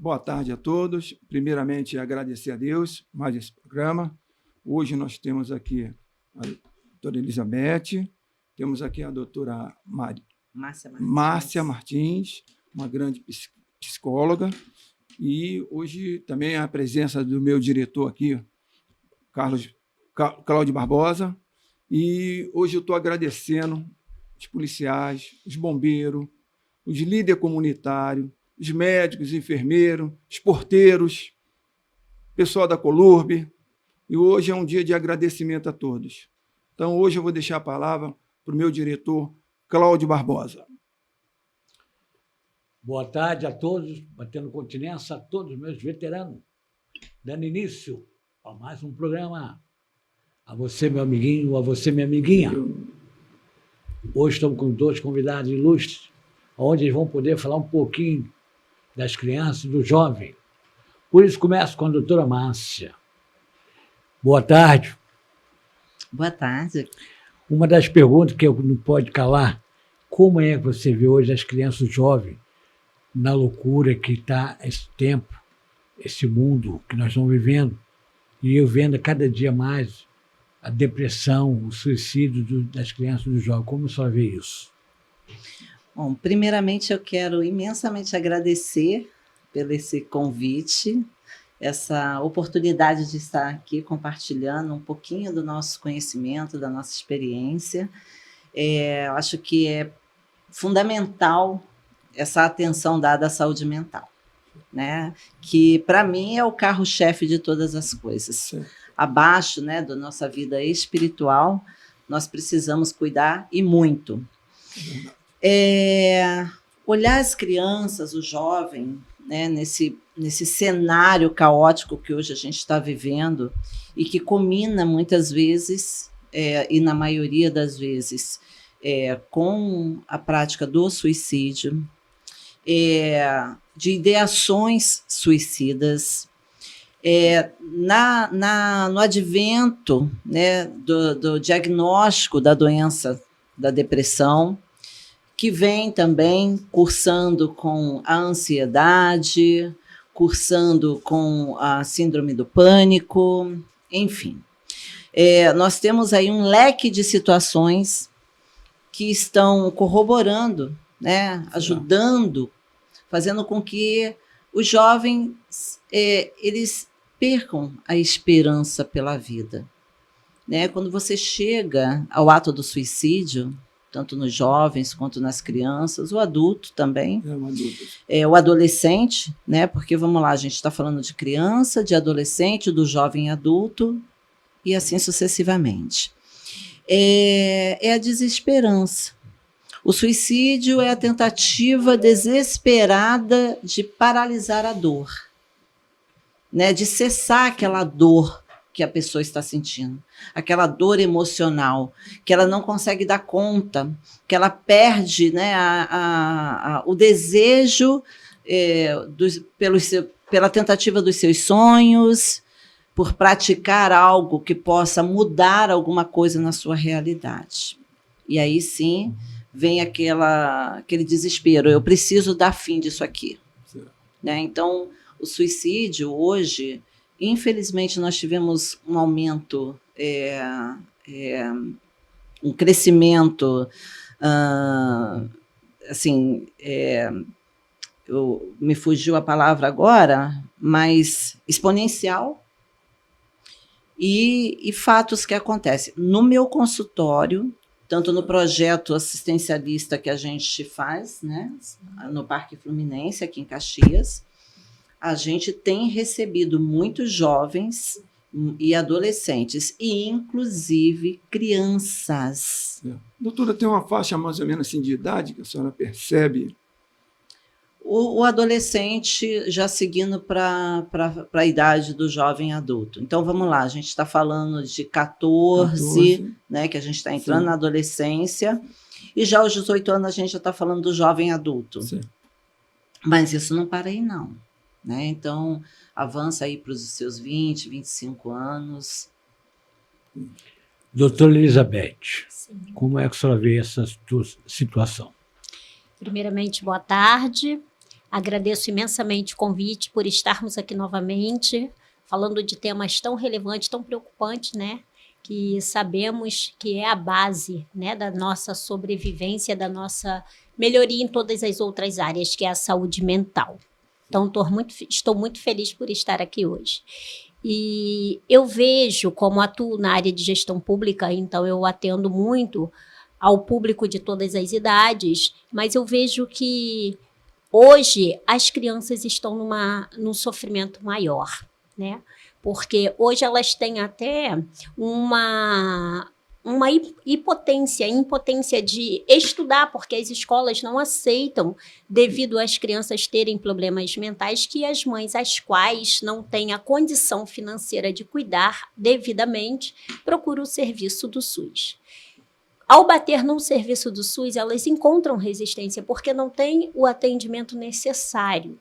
Boa tarde a todos. Primeiramente, agradecer a Deus mais esse programa. Hoje nós temos aqui a doutora Elizabeth, temos aqui a doutora Márcia Martins, uma grande psicóloga, e hoje também a presença do meu diretor aqui, Cláudio Barbosa, e hoje eu estou agradecendo os policiais, os bombeiros, os líderes comunitários, os médicos, os enfermeiros, os porteiros, pessoal da Colurb, e hoje é um dia de agradecimento a todos. Então, hoje eu vou deixar a palavra para o meu diretor, Cláudio Barbosa. Boa tarde a todos, batendo continência a todos os meus veteranos, dando início a mais um programa. A você, meu amiguinho, a você, minha amiguinha. Hoje estamos com 2 convidados ilustres, onde eles vão poder falar um pouquinho das crianças e do jovem. Por isso, começo com a doutora Márcia. Boa tarde. Boa tarde. Uma das perguntas que eu não pode calar, como é que você vê hoje as crianças e os jovens na loucura que está esse tempo, esse mundo que nós estamos vivendo, e eu vendo cada dia mais a depressão, o suicídio das crianças e dos jovens. Como você vê isso? Bom, primeiramente eu quero imensamente agradecer pelo esse convite, essa oportunidade de estar aqui compartilhando um pouquinho do nosso conhecimento, da nossa experiência. Acho que é fundamental essa atenção dada à saúde mental, né? Que, para mim, é o carro-chefe de todas as coisas. Sim. Abaixo, né, da nossa vida espiritual, nós precisamos cuidar e muito. Olhar as crianças, o jovem, né, nesse cenário caótico que hoje a gente está vivendo e que culmina muitas vezes, e na maioria das vezes, com a prática do suicídio, de ideações suicidas, no advento, né, do diagnóstico da doença da depressão, que vem também cursando com a ansiedade, cursando com a síndrome do pânico, enfim. Nós temos aí um leque de situações que estão corroborando, né, ajudando, fazendo com que os jovens eles percam a esperança pela vida, né? Quando você chega ao ato do suicídio, tanto nos jovens quanto nas crianças, o adulto também, o adolescente, né? Porque, vamos lá, a gente está falando de criança, de adolescente, do jovem adulto, e assim sucessivamente. É a desesperança. O suicídio é a tentativa desesperada de paralisar a dor, né? De cessar aquela dor que a pessoa está sentindo, aquela dor emocional, que ela não consegue dar conta, que ela perde, né, o desejo pela tentativa dos seus sonhos, por praticar algo que possa mudar alguma coisa na sua realidade. E aí sim vem aquele desespero, eu preciso dar fim disso aqui. Né? Então, o suicídio hoje, infelizmente, nós tivemos um aumento, um crescimento, me fugiu a palavra agora, mas exponencial, e fatos que acontecem. No meu consultório, tanto no projeto assistencialista que a gente faz, né, no Parque Fluminense, aqui em Caxias, a gente tem recebido muitos jovens e adolescentes, e inclusive crianças. Doutora, tem uma faixa mais ou menos assim de idade que a senhora percebe? O adolescente já seguindo para a idade do jovem adulto. Então, vamos lá, a gente está falando de 14, né, que a gente está entrando Sim. na adolescência, e já aos 18 anos a gente já está falando do jovem adulto. Sim. Mas isso não para aí, não. Né? Então, avança aí para os seus 20, 25 anos. Doutora Elizabeth, Sim. como é que a senhora vê essa situação? Primeiramente, boa tarde. Agradeço imensamente o convite por estarmos aqui novamente, falando de temas tão relevantes, tão preocupantes, né? Que sabemos que é a base, né, da nossa sobrevivência, da nossa melhoria em todas as outras áreas, que é a saúde mental. Então, estou muito feliz por estar aqui hoje. E eu vejo, como atuo na área de gestão pública, então eu atendo muito ao público de todas as idades, mas eu vejo que hoje as crianças estão num sofrimento maior, né? Porque hoje elas têm até uma impotência de estudar, porque as escolas não aceitam, devido às crianças terem problemas mentais, que as mães, as quais não têm a condição financeira de cuidar devidamente, procuram o serviço do SUS. Ao bater num serviço do SUS, elas encontram resistência, porque não tem o atendimento necessário.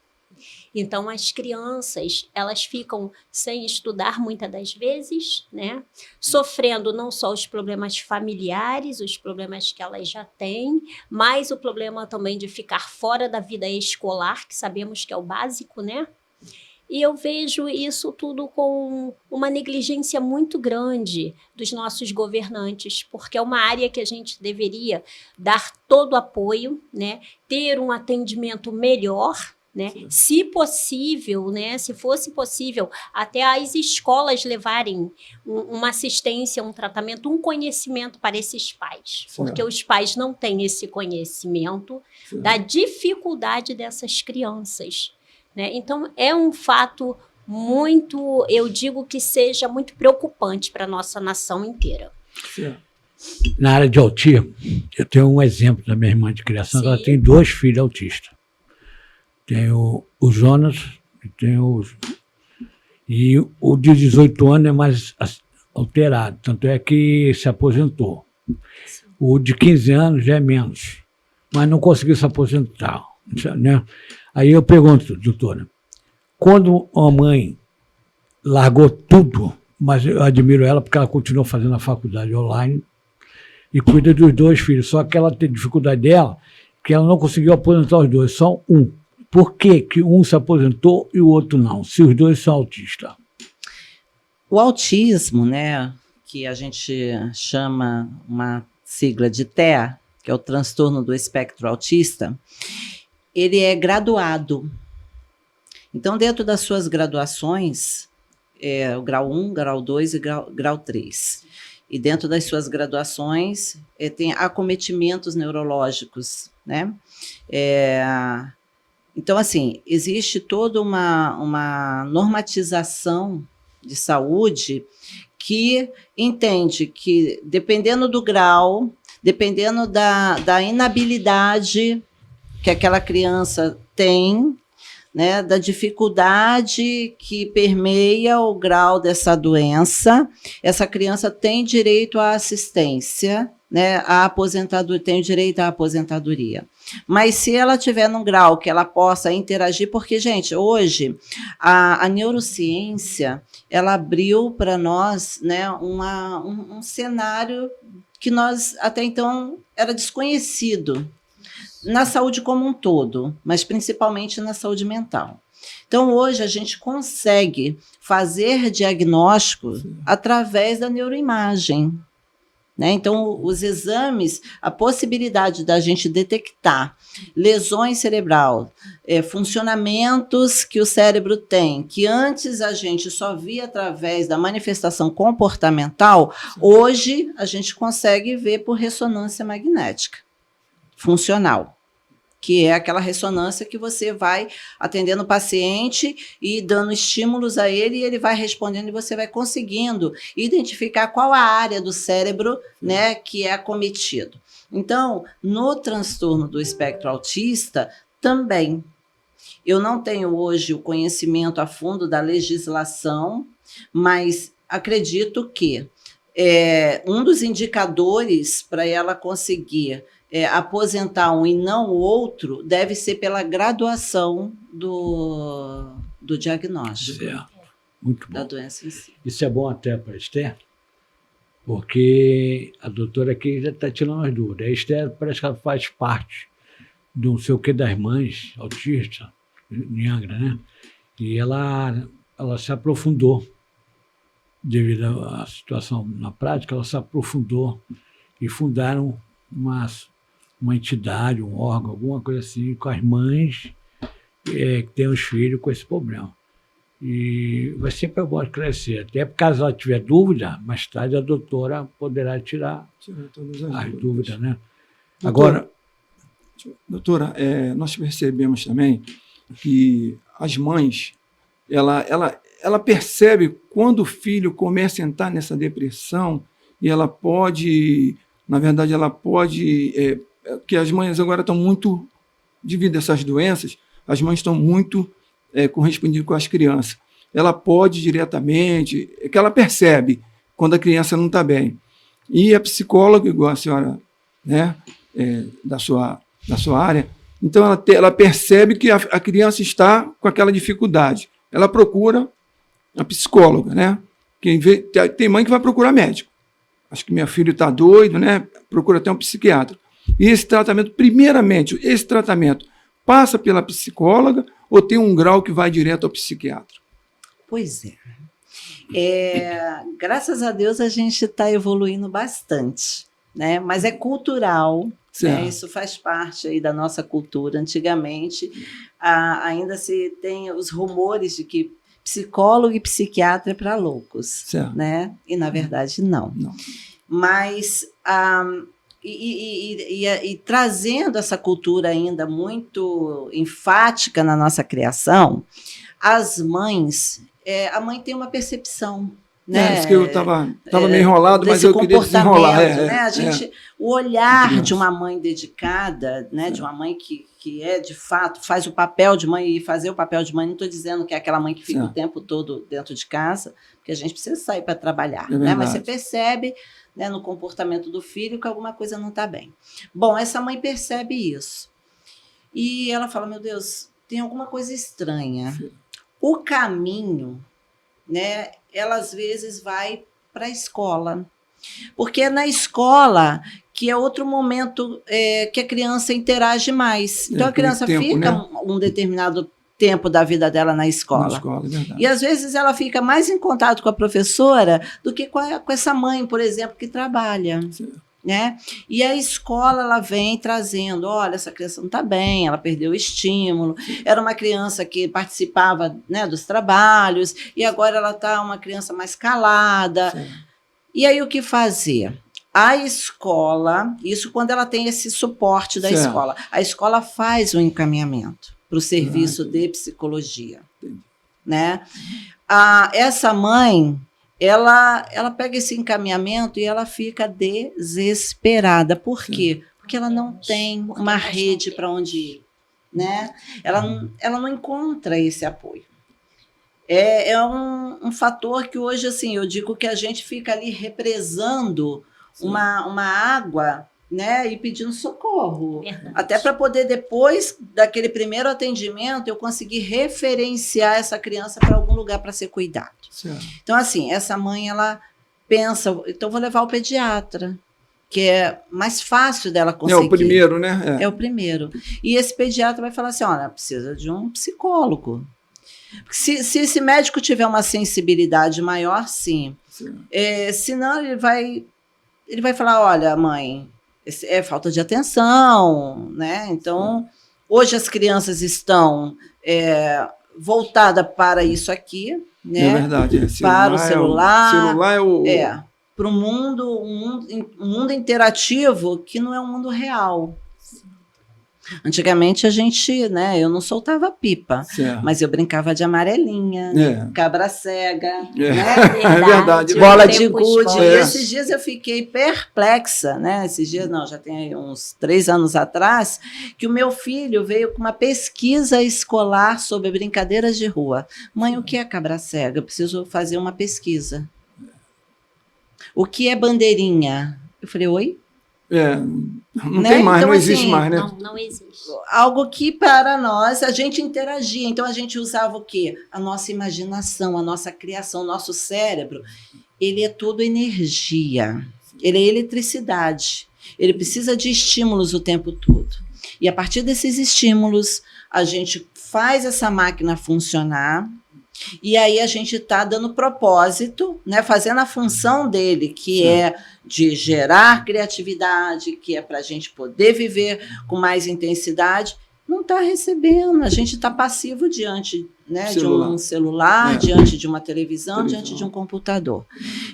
Então, as crianças, elas ficam sem estudar muitas das vezes, né? Sofrendo não só os problemas familiares, os problemas que elas já têm, mas o problema também de ficar fora da vida escolar, que sabemos que é o básico, né? E eu vejo isso tudo com uma negligência muito grande dos nossos governantes, porque é uma área que a gente deveria dar todo o apoio, né? Ter um atendimento melhor, né? Se possível, né? Se fosse possível, até as escolas levarem uma assistência, um tratamento, um conhecimento para esses pais, porque os pais não têm esse conhecimento da dificuldade dessas crianças, né? Então, é um fato muito, eu digo que seja muito preocupante para a nossa nação inteira. Na área de autismo, eu tenho um exemplo da minha irmã de criação, ela tem 2 filhos autistas. Tem o Jonas e o de 18 anos é mais alterado, tanto é que se aposentou. O de 15 anos já é menos, mas não conseguiu se aposentar, né? Aí eu pergunto, doutora, quando a mãe largou tudo, mas eu admiro ela porque ela continuou fazendo a faculdade online e cuida dos 2 filhos, só que ela tem dificuldade dela, que ela não conseguiu aposentar os 2, só um. Por que um se aposentou e o outro não, se os 2 são autistas? O autismo, né, que a gente chama uma sigla de TEA, que é o transtorno do espectro autista, ele é graduado. Então, dentro das suas graduações, o grau 1, grau 2 e grau 3. E dentro das suas graduações, tem acometimentos neurológicos, né? Então, assim, existe toda uma normatização de saúde que entende que, dependendo do grau, dependendo da inabilidade que aquela criança tem, né, da dificuldade que permeia o grau dessa doença, essa criança tem direito à assistência, né, tem direito à aposentadoria. Mas se ela estiver num grau que ela possa interagir, porque, gente, hoje a neurociência, ela abriu para nós, né, um cenário que nós até então era desconhecido na saúde como um todo, mas principalmente na saúde mental. Então, hoje, a gente consegue fazer diagnóstico através da neuroimagem, né? Então, os exames, a possibilidade da gente detectar lesões cerebrais, funcionamentos que o cérebro tem, que antes a gente só via através da manifestação comportamental, hoje a gente consegue ver por ressonância magnética funcional, que é aquela ressonância que você vai atendendo o paciente e dando estímulos a ele, e ele vai respondendo, e você vai conseguindo identificar qual a área do cérebro, né, que é acometido. Então, no transtorno do espectro autista, também. Eu não tenho hoje o conhecimento a fundo da legislação, mas acredito que um dos indicadores para ela conseguir aposentar um e não o outro deve ser pela graduação do diagnóstico. Certo. Muito bom. Da doença em si. Isso é bom até para a Esther, porque a doutora aqui já está tirando as dúvidas. A Esther parece que ela faz parte de não sei o que das mães autistas, em Angra, né? E ela se aprofundou, devido à situação na prática, ela se aprofundou e fundaram uma entidade, um órgão, alguma coisa assim, com as mães que têm os filhos com esse problema. E vai sempre bom crescer. Até caso ela tiver dúvida, mais tarde a doutora poderá tirar todas as dúvidas. dúvidas, né? Doutora, doutora, nós percebemos também que as mães, ela percebe quando o filho começa a entrar nessa depressão e ela pode, na verdade, que as mães agora estão muito, devido a essas doenças, as mães estão muito correspondidas com as crianças. Ela pode diretamente, que ela percebe quando a criança não está bem. E a psicóloga, igual a senhora, né, da sua área, então ela percebe que a criança está com aquela dificuldade. Ela procura a psicóloga, né? Tem mãe que vai procurar médico. Acho que meu filho está doido, né? Procura até um psiquiatra. E esse tratamento, primeiramente, passa pela psicóloga ou tem um grau que vai direto ao psiquiatra? Pois é. Graças a Deus a gente está evoluindo bastante, né? Mas é cultural, né? Isso faz parte aí da nossa cultura. Antigamente, ainda se tem os rumores de que psicólogo e psiquiatra é para loucos, né? E, na verdade, não. Mas... E trazendo essa cultura ainda muito enfática na nossa criação, as mães, a mãe tem uma percepção, né? Isso que eu estava meio enrolado, mas eu queria desenrolar. Né? O olhar de uma mãe dedicada, né? De uma mãe que de fato, faz o papel de mãe, e fazer o papel de mãe, não estou dizendo que é aquela mãe que fica o tempo todo dentro de casa, porque a gente precisa sair para trabalhar, né? Mas você percebe, né, no comportamento do filho que alguma coisa não está bem. Bom, essa mãe percebe isso. E ela fala, meu Deus, tem alguma coisa estranha. O caminho, né, ela às vezes vai para a escola. Porque é na escola que é outro momento que a criança interage mais. Então, a criança fica um determinado tempo da vida dela na escola. É verdade. E às vezes ela fica mais em contato com a professora do que com essa mãe, por exemplo, que trabalha. Né? E a escola ela vem trazendo, olha, essa criança não está bem, ela perdeu o estímulo, era uma criança que participava, né, dos trabalhos, e agora ela está uma criança mais calada. E aí o que fazer? A escola, isso quando ela tem esse suporte da escola, a escola faz um encaminhamento para o serviço de psicologia, né? Essa mãe, ela pega esse encaminhamento e ela fica desesperada. Por quê? Porque ela não tem uma rede para onde ir, né? Ela não encontra esse apoio. É um fator que hoje, assim, eu digo que a gente fica ali represando uma água, né, e pedindo socorro. Verdade. Até para poder, depois daquele primeiro atendimento, eu conseguir referenciar essa criança para algum lugar para ser cuidado. Então, assim, essa mãe, ela pensa, então vou levar o pediatra, que é mais fácil dela conseguir. É o primeiro, né? É o primeiro. E esse pediatra vai falar assim, olha, precisa de um psicólogo. Se esse médico tiver uma sensibilidade maior, sim. Senão ele vai falar, olha, mãe, é falta de atenção, né? Então, hoje as crianças estão voltadas para isso aqui, né? É verdade. Para o celular. Para o mundo, um mundo interativo que não é um mundo real. Antigamente a gente, né, eu não soltava pipa, mas eu brincava de amarelinha, cabra cega, né? É verdade. Bola de gude. E esses dias eu fiquei perplexa, né? Esses dias, não, já tem uns 3 anos atrás, que o meu filho veio com uma pesquisa escolar sobre brincadeiras de rua. Mãe, o que é cabra cega? Eu preciso fazer uma pesquisa. O que é bandeirinha? Eu falei, oi? Não tem mais, então, não existe assim, mais, né? Não existe. Algo que para nós a gente interagia. Então a gente usava o quê? A nossa imaginação, a nossa criação, o nosso cérebro. Ele é tudo energia. Ele é eletricidade. Ele precisa de estímulos o tempo todo. E a partir desses estímulos, a gente faz essa máquina funcionar, e aí a gente está dando propósito, né, fazendo a função dele, que Sim. é de gerar criatividade, que é para a gente poder viver com mais intensidade, não está recebendo. A gente está passivo diante, né, de um celular, diante de uma televisão, diante de um computador.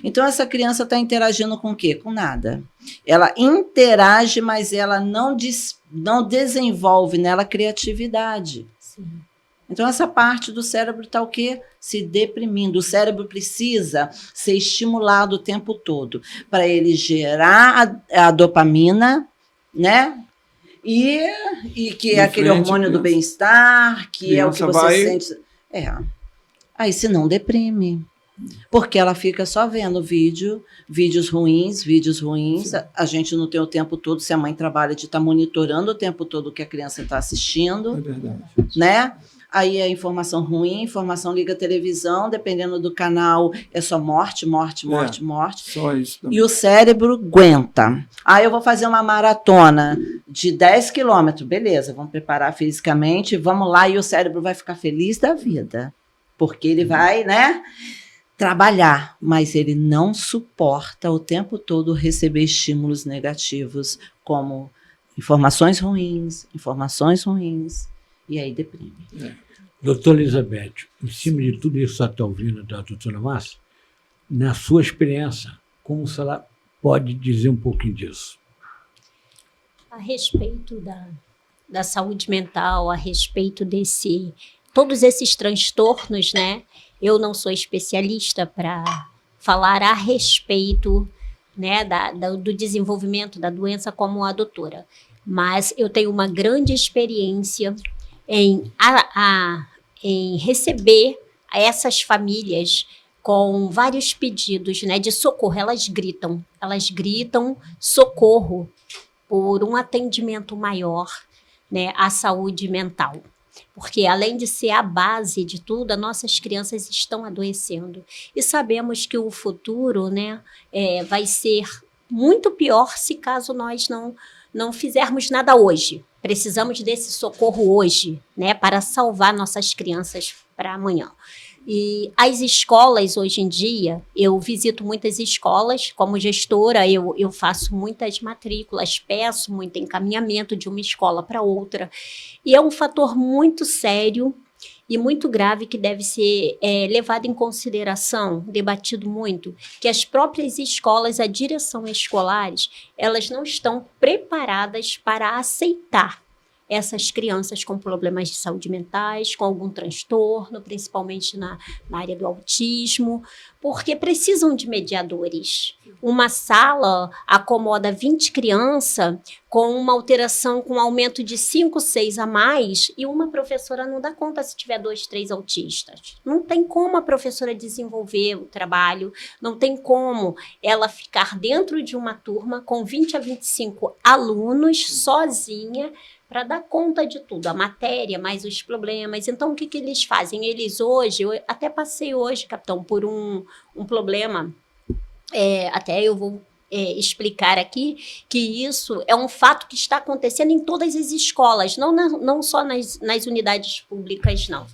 Então, essa criança está interagindo com o quê? Com nada. Ela interage, mas ela não desenvolve nela criatividade. Sim. Então, essa parte do cérebro está o quê? Se deprimindo. O cérebro precisa ser estimulado o tempo todo para ele gerar a dopamina, né? E que é aquele hormônio do bem-estar, que é o que você sente. Aí, se não, deprime. Porque ela fica só vendo vídeos ruins. Sim. A gente não tem o tempo todo, se a mãe trabalha, de estar monitorando o tempo todo o que a criança está assistindo. É verdade. Né? Aí é informação ruim, informação liga a televisão, dependendo do canal, é só morte. Só isso também. E o cérebro aguenta. Aí eu vou fazer uma maratona de 10 quilômetros. Beleza, vamos preparar fisicamente, vamos lá, e o cérebro vai ficar feliz da vida. Porque ele vai, né, trabalhar, mas ele não suporta o tempo todo receber estímulos negativos, como informações ruins, e aí deprime. Doutora Elizabeth, em cima de tudo isso que você está ouvindo da doutora Márcia, na sua experiência, como a senhora pode dizer um pouquinho disso? A respeito da saúde mental, a respeito todos esses transtornos, né? Eu não sou especialista para falar a respeito, né, do desenvolvimento da doença como a doutora, mas eu tenho uma grande experiência em receber essas famílias com vários pedidos, né, de socorro. Elas gritam socorro por um atendimento maior, né, à saúde mental. Porque, além de ser a base de tudo, as nossas crianças estão adoecendo. E sabemos que o futuro, né, vai ser muito pior se caso nós não fizermos nada hoje. Precisamos desse socorro hoje, né, para salvar nossas crianças para amanhã. E as escolas, hoje em dia, eu visito muitas escolas, como gestora, eu faço muitas matrículas, peço muito encaminhamento de uma escola para outra, e é um fator muito sério e muito grave que deve ser levado em consideração, debatido muito, que as próprias escolas, a direção escolares, elas não estão preparadas para aceitar essas crianças com problemas de saúde mentais, com algum transtorno, principalmente na área do autismo, porque precisam de mediadores. Uma sala acomoda 20 crianças com uma alteração, com um aumento de 5, 6 a mais, e uma professora não dá conta se tiver 2, 3 autistas. Não tem como a professora desenvolver o trabalho, não tem como ela ficar dentro de uma turma com 20 a 25 alunos sozinha, para dar conta de tudo, a matéria, mais os problemas. Então, o que eles fazem? Eles hoje, eu até passei hoje, capitão, por um problema, até eu vou explicar aqui, que isso é um fato que está acontecendo em todas as escolas, não só nas unidades públicas, não.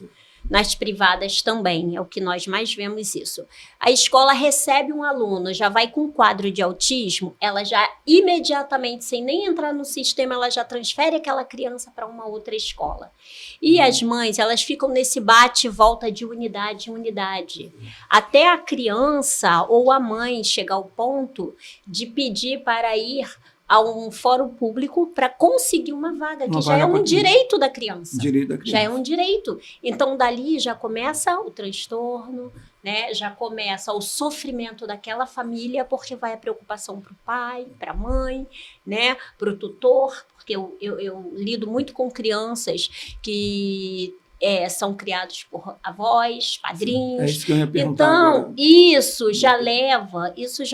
Nas privadas também, é o que nós mais vemos isso. A escola recebe um aluno, já vai com um quadro de autismo, ela já imediatamente, sem nem entrar no sistema, ela já transfere aquela criança para uma outra escola. E as mães, elas ficam nesse bate e volta de unidade em unidade. Até a criança ou a mãe chegar ao ponto de pedir para ir a um fórum público para conseguir uma vaga, que já é um direito da criança. Já é um direito. Então, dali já começa o transtorno, né? Já começa o sofrimento daquela família, porque vai a preocupação para o pai, para a mãe, né? Para o tutor, porque eu lido muito com crianças que são criados por avós, padrinhos. É isso que eu ia perguntar então, agora. isso já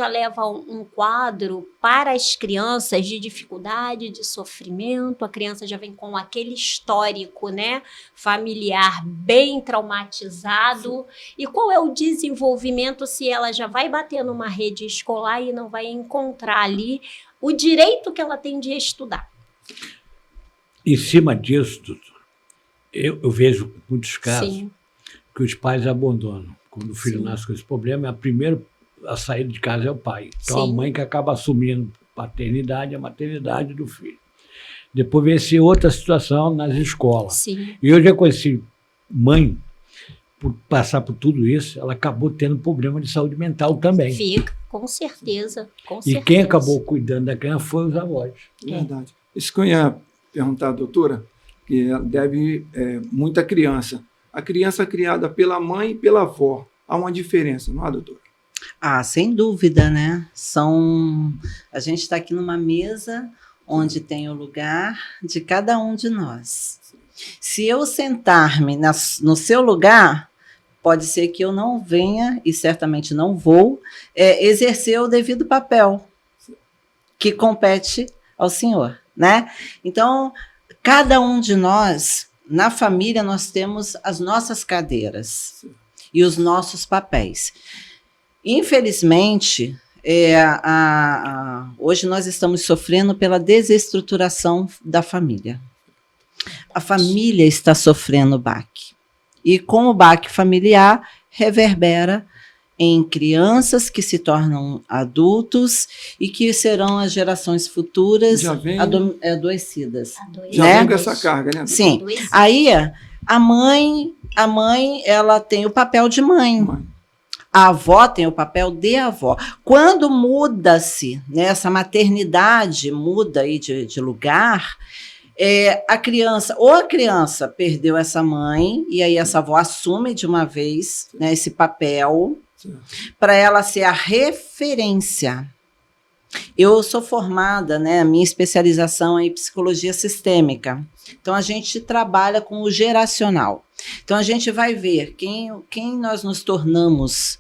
leva um quadro para as crianças de dificuldade, de sofrimento. A criança já vem com aquele histórico, né, familiar bem traumatizado. E qual é o desenvolvimento se ela já vai bater numa rede escolar e não vai encontrar ali o direito que ela tem de estudar? Em cima disso, doutor, Eu vejo muitos casos Sim, que os pais abandonam. Quando o filho Sim. nasce com esse problema, a primeira a sair de casa é o pai. Então, Sim. a mãe que acaba assumindo paternidade, a maternidade do filho. Depois vem essa outra situação nas escolas. sim. E eu já conheci mãe, por passar por tudo isso, ela acabou tendo problema de saúde mental também. Fica, com certeza. Com E certeza. quem acabou cuidando da criança foi os avós. Verdade. Isso que eu ia perguntar, doutora, que deve muita criança. A criança criada pela mãe e pela avó, há uma diferença, não há, doutora? Ah, sem dúvida, né? A gente está aqui numa mesa onde tem o lugar de cada um de nós. Se eu sentar-me no seu lugar, pode ser que eu não venha, e certamente não vou, exercer o devido papel que compete ao senhor, né? Então, cada um de nós, na família, nós temos as nossas cadeiras e os nossos papéis. Infelizmente, hoje nós estamos sofrendo pela desestruturação da família. A família está sofrendo o baque. E com o baque familiar, reverbera em crianças que se tornam adultos e que serão as gerações futuras Já vem, adoecidas. já né? vem com essa carga, né? Sim. Dois- Aí, a mãe, ela tem o papel de mãe. Mãe. A avó tem o papel de avó. Quando muda-se, né, essa maternidade muda aí de lugar, a criança perdeu essa mãe, e aí essa avó assume de uma vez, né, esse papel, para ela ser a referência. Eu sou formada, né, a minha especialização é em psicologia sistêmica. Então, a gente trabalha com o geracional. Então, a gente vai ver quem nós nos tornamos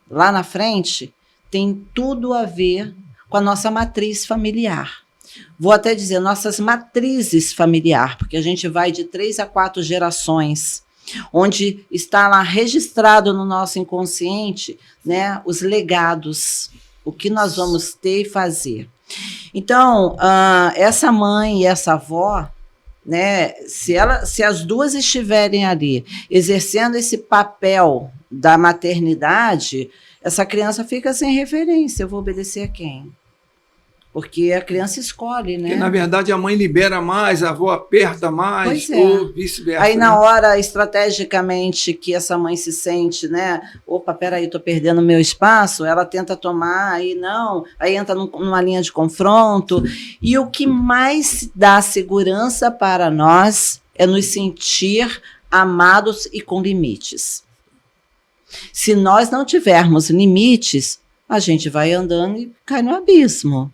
lá na frente tem tudo a ver com a nossa matriz familiar. Vou até dizer nossas matrizes familiar, porque a gente vai de 3 a 4 gerações, onde está lá registrado no nosso inconsciente, né, os legados, o que nós vamos ter e fazer. Então, essa mãe e essa avó, né, se as duas estiverem ali exercendo esse papel da maternidade, essa criança fica sem referência. Eu vou obedecer a quem? Porque a criança escolhe, né? Porque, na verdade, a mãe libera mais, a avó aperta mais, Pois é. ou vice-versa. Aí, né? na hora, estrategicamente, que essa mãe se sente, né? Opa, peraí, estou perdendo meu espaço. Ela tenta tomar, aí não. Aí entra numa linha de confronto. E o que mais dá segurança para nós é nos sentir amados e com limites. Se nós não tivermos limites, a gente vai andando e cai no abismo.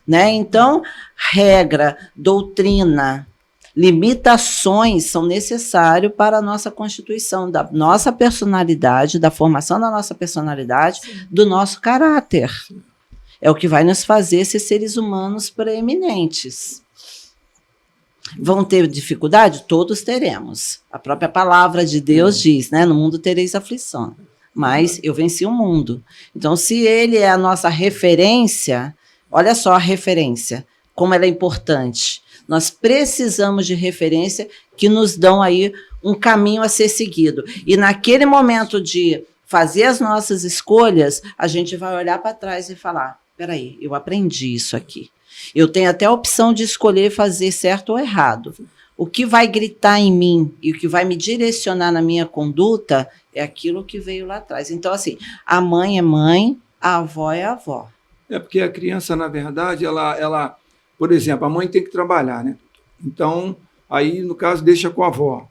Né? Então, regra, doutrina, limitações são necessárias para a nossa constituição, da nossa personalidade, da formação da nossa personalidade, do nosso caráter. É o que vai nos fazer ser seres humanos preeminentes. Vão ter dificuldade? Todos teremos. A própria palavra de Deus diz, né? No mundo tereis aflição, mas eu venci o mundo. Então, se ele é a nossa referência, olha só a referência, como ela é importante. Nós precisamos de referência que nos dão aí um caminho a ser seguido. E naquele momento de fazer as nossas escolhas, a gente vai olhar para trás e falar, peraí, eu aprendi isso aqui. Eu tenho até a opção de escolher fazer certo ou errado. O que vai gritar em mim e o que vai me direcionar na minha conduta é aquilo que veio lá atrás. Então, assim, a mãe é mãe, a avó é a avó. É porque a criança, na verdade, ela, por exemplo, a mãe tem que trabalhar, né? Então, aí, no caso, deixa com a avó.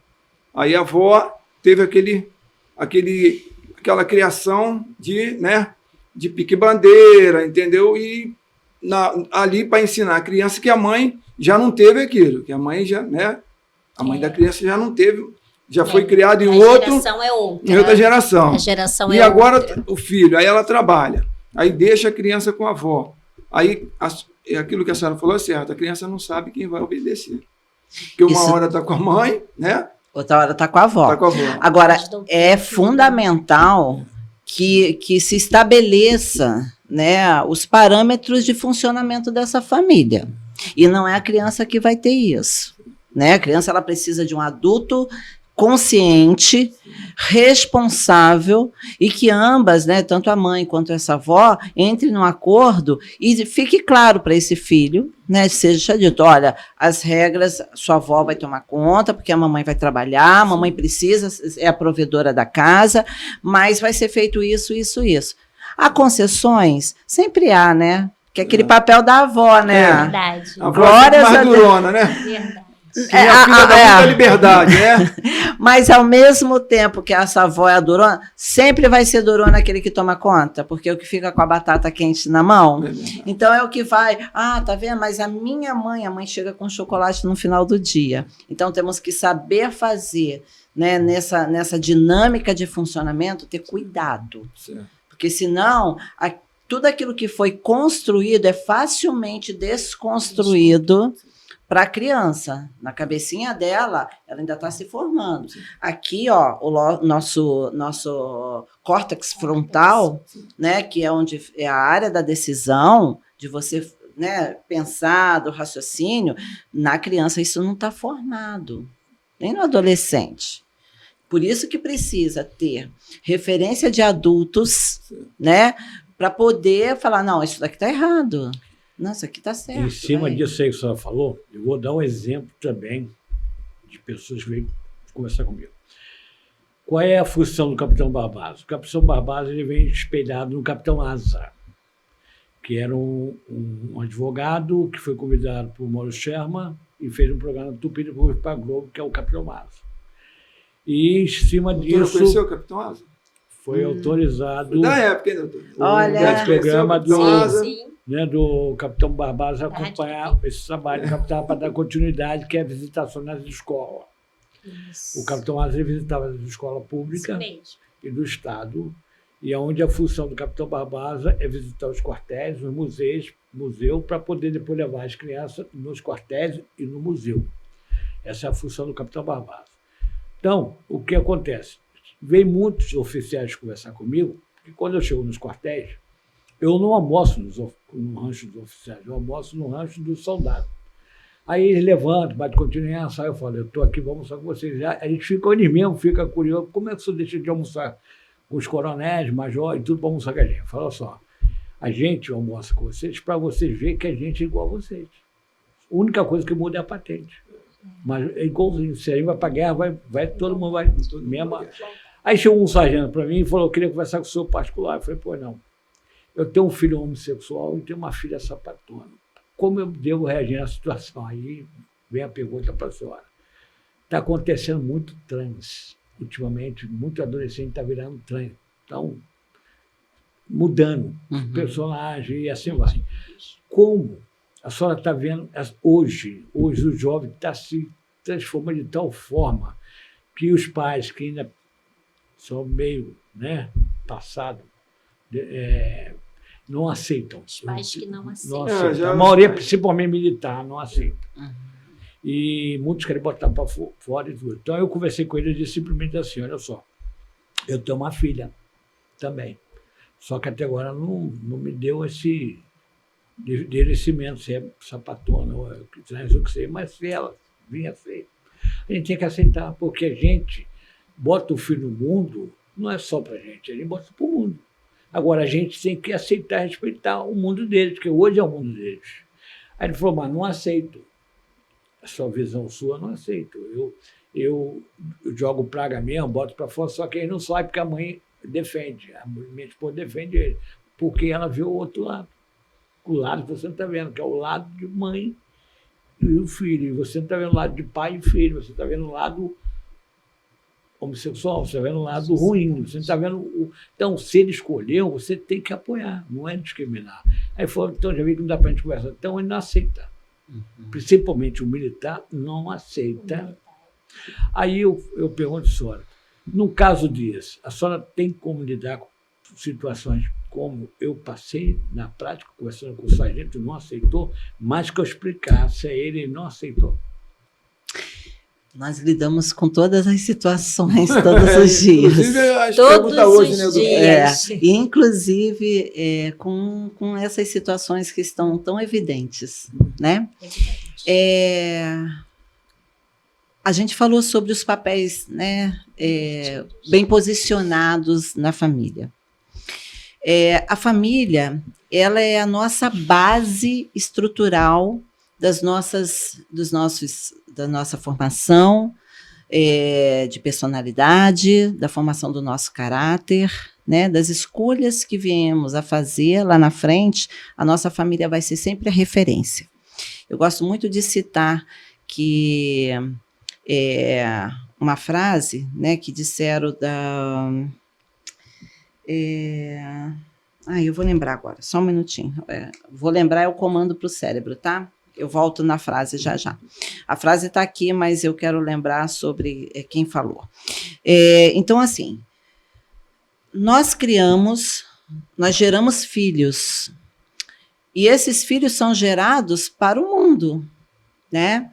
Aí a avó teve aquela criação de pique-bandeira, entendeu? E ali para ensinar a criança que a mãe já não teve aquilo, que a mãe já, né? A mãe da criança já não teve, já foi criada em outra geração é outra. em outra geração. A geração E é agora outra. o filho, aí ela trabalha, aí deixa a criança com a avó. Aí aquilo que a senhora falou é certo, a criança não sabe quem vai obedecer. Porque uma hora está com a mãe, né? Outra hora está com a avó. Tá com a avó. Agora, é fundamental que se estabeleça, né, os parâmetros de funcionamento dessa família. E não é a criança que vai ter isso. né? A criança ela precisa de um adulto consciente, responsável e que ambas, né, tanto a mãe quanto essa avó, entrem num acordo e fique claro para esse filho, né, seja dito, olha, as regras, sua avó vai tomar conta, porque a mamãe vai trabalhar, a mamãe precisa, é a provedora da casa, mas vai ser feito isso, isso, isso. Há concessões? Sempre há, né? Que é aquele papel da avó, né? Verdade. A avó Glórias é mais a Deus. durona, né? Verdade. Que é a filha da muita liberdade, né? Mas, ao mesmo tempo que essa avó é a durona, sempre vai ser durona aquele que toma conta, porque é o que fica com a batata quente na mão. Então, é o que vai... Ah, tá vendo? Mas a mãe chega com chocolate no final do dia. Então, temos que saber fazer, né, nessa dinâmica de funcionamento, ter cuidado. Certo. Porque, senão, tudo aquilo que foi construído é facilmente desconstruído para a criança. Na cabecinha dela, ela ainda está se formando. Aqui, ó, o nosso córtex frontal, né, que é onde é a área da decisão, de você, né, pensar, do raciocínio, na criança isso não está formado, nem no adolescente. Por isso que precisa ter referência de adultos, né, para poder falar, não, isso daqui está errado. Não, isso aqui está certo. Em cima disso aí que a senhora falou, eu vou dar um exemplo também de pessoas que vêm conversar comigo. Qual é a função do Capitão Barbosa? O Capitão Barbosa ele vem espelhado no Capitão Asa, que era um advogado que foi convidado por Mauro Sherman e fez um programa Tupi para a Globo, que é o Capitão Asa. E em cima disso... Você conheceu o Capitão Asa? Foi autorizado... Da época, hein, doutor? Olha... O programa Sim. do Capitão Barbosa acompanhar esse trabalho do Capitão para dar continuidade, que é a visitação nas escolas. Isso. O Capitão Asa visitava as escolas públicas e do Estado, e onde a função do Capitão Barbosa é visitar os quartéis, os museu, para poder depois levar as crianças nos quartéis e no museu. Essa é a função do Capitão Barbosa. Então, o que acontece? Vem muitos oficiais conversar comigo, porque quando eu chego nos quartéis, eu não almoço no rancho dos oficiais, eu almoço no rancho dos soldados. Aí eles levantam, batem continuidade, eu falo, eu estou aqui, vou almoçar com vocês. A gente fica, eles mesmo fica curioso, como é que você deixa de almoçar com os coronéis, major e tudo para almoçar com a gente? Fala só, a gente almoça com vocês para vocês verem que a gente é igual a vocês. A única coisa que muda é a patente. Mas é igualzinho, se a gente vai para a guerra, vai, todo mundo vai mesmo. Aí chegou um sargento para mim e falou, eu queria conversar com o senhor particular. Eu falei, pô, não. Eu tenho um filho homossexual e tenho uma filha sapatona. Como eu devo reagir na situação? Aí vem a pergunta para a senhora. Está acontecendo muito trans. Ultimamente, muito adolescente está virando trans. Então, mudando personagem e assim vai. Como a senhora está vendo hoje o jovem está se transformando de tal forma que os pais que ainda são meio, né, passado, não aceitam. Os pais que não aceitam. Não aceitam. A maioria, principalmente militar, não aceita. E muitos querem botar para fora e tudo. Então, eu conversei com ele e disse simplesmente assim, olha só, eu tenho uma filha também, só que até agora não me deu esse merecimento, se é sapatona ou o que seja, mas se ela vinha feia, a gente tem que aceitar, porque a gente bota o filho no mundo, não é só para a gente bota para o mundo. Agora, a gente tem que aceitar, respeitar o mundo deles, porque hoje é o mundo deles. Aí ele falou, mas não aceito. A sua visão sua, não aceito. Eu jogo praga mesmo, boto para fora, só que ele não sabe porque a mãe defende, a minha esposa defende ele, porque ela vê o outro lado. O lado que você não está vendo, que é o lado de mãe e o filho. E você não está vendo o lado de pai e filho, você está vendo o lado homossexual, você está vendo o lado ruim, você não está vendo... Então, se ele escolheu, você tem que apoiar, não é discriminar. Aí falou, então já vi que não dá para a gente conversar. Então, ele não aceita. Principalmente o militar não aceita. Aí eu pergunto à senhora, no caso desse, a senhora tem como lidar com situações como eu passei na prática, conversando com o sargento, não aceitou, mas que eu explicasse a ele não aceitou. Nós lidamos com todas as situações, todos os dias. Inclusive, acho que Todos pergunta hoje, né, os doutor? dias. Inclusive com essas situações que estão tão evidentes, né? A gente falou sobre os papéis, né, bem posicionados na família. A família, ela é a nossa base estrutural da nossa formação de personalidade, da formação do nosso caráter, né, das escolhas que viemos a fazer lá na frente. A nossa família vai ser sempre a referência. Eu gosto muito de citar que uma frase, né, que disseram eu vou lembrar agora, só um minutinho. Vou lembrar, eu comando para o cérebro, tá? Eu volto na frase já já. A frase está aqui, mas eu quero lembrar sobre quem falou. Então, assim, nós geramos filhos, e esses filhos são gerados para o mundo, né?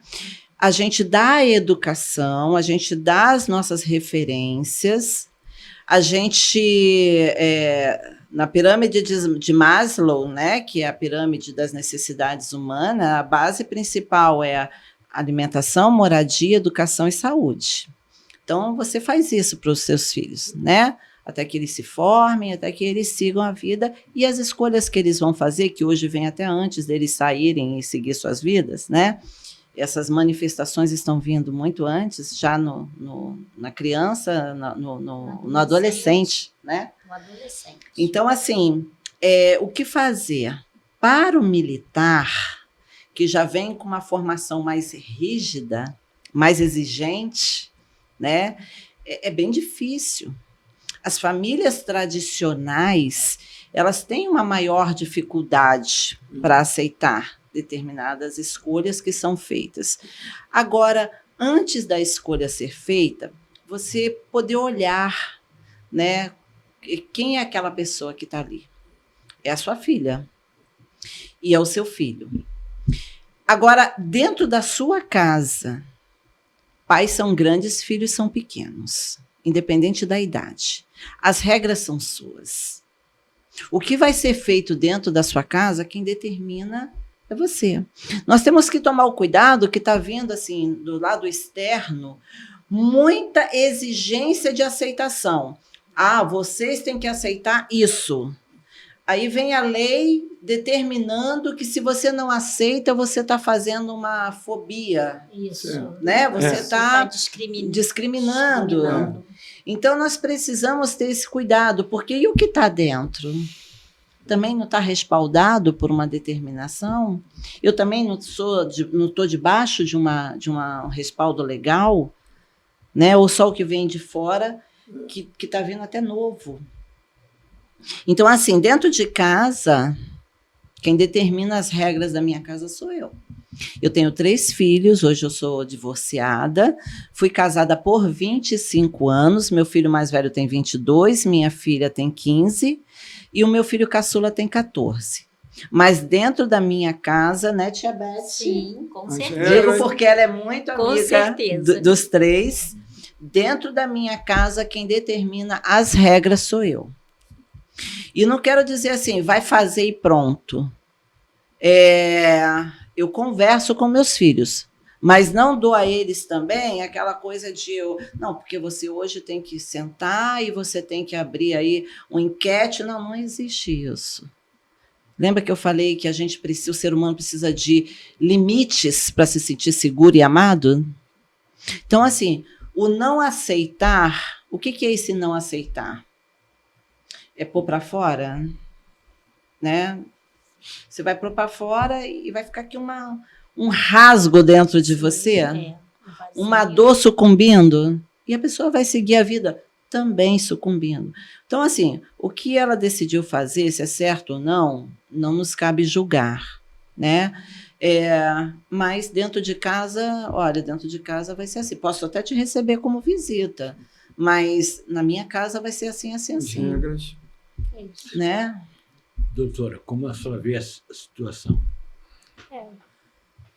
A gente dá a educação, a gente dá as nossas referências, a gente, na pirâmide de Maslow, né, que é a pirâmide das necessidades humanas, a base principal é a alimentação, moradia, educação e saúde. Então, você faz isso para os seus filhos, né? Até que eles se formem, até que eles sigam a vida, e as escolhas que eles vão fazer, que hoje vem até antes deles saírem e seguir suas vidas, né? Essas manifestações estão vindo muito antes, já na criança, no adolescente, né? No adolescente. Então, assim, o que fazer? Para o militar, que já vem com uma formação mais rígida, mais exigente, né? É bem difícil. As famílias tradicionais, elas têm uma maior dificuldade para aceitar determinadas escolhas que são feitas. Agora, antes da escolha ser feita, você poder olhar, né, quem é aquela pessoa que está ali. É a sua filha e é o seu filho. Agora, dentro da sua casa, pais são grandes, filhos são pequenos, independente da idade. As regras são suas. O que vai ser feito dentro da sua casa, quem determina é você. Nós temos que tomar o cuidado que está vindo assim, do lado externo, muita exigência de aceitação. Vocês têm que aceitar isso. Aí vem a lei determinando que se você não aceita, você está fazendo uma fobia. Isso. Né? Você está discriminando. Então, nós precisamos ter esse cuidado, porque e o que está dentro? Também não está respaldado por uma determinação? Eu também não estou debaixo de um respaldo legal, né? Ou só o que vem de fora, que está vindo até novo. Então, assim, dentro de casa, quem determina as regras da minha casa sou eu. Eu tenho 3 filhos, hoje eu sou divorciada, fui casada por 25 anos, meu filho mais velho tem 22, minha filha tem 15 e o meu filho caçula tem 14. Mas dentro da minha casa, né, tia Beth? Sim, com certeza. Digo porque ela é muito amiga dos 3. Dentro da minha casa, quem determina as regras sou eu. E não quero dizer assim, vai fazer e pronto. Eu converso com meus filhos, mas não dou a eles também aquela coisa de não, porque você hoje tem que sentar e você tem que abrir aí uma enquete. Não existe isso. Lembra que eu falei que o ser humano precisa de limites para se sentir seguro e amado? Então, assim, o não aceitar, o que é esse não aceitar? É pôr para fora, né? Você vai pôr para fora e vai ficar aqui um rasgo dentro de você, uma dor sucumbindo, e a pessoa vai seguir a vida também sucumbindo. Então, assim, o que ela decidiu fazer, se é certo ou não nos cabe julgar, né? Mas dentro de casa, dentro de casa vai ser assim. Posso até te receber como visita, mas na minha casa vai ser assim, assim, assim. Regras. Né? Doutora, como a senhora vê a situação?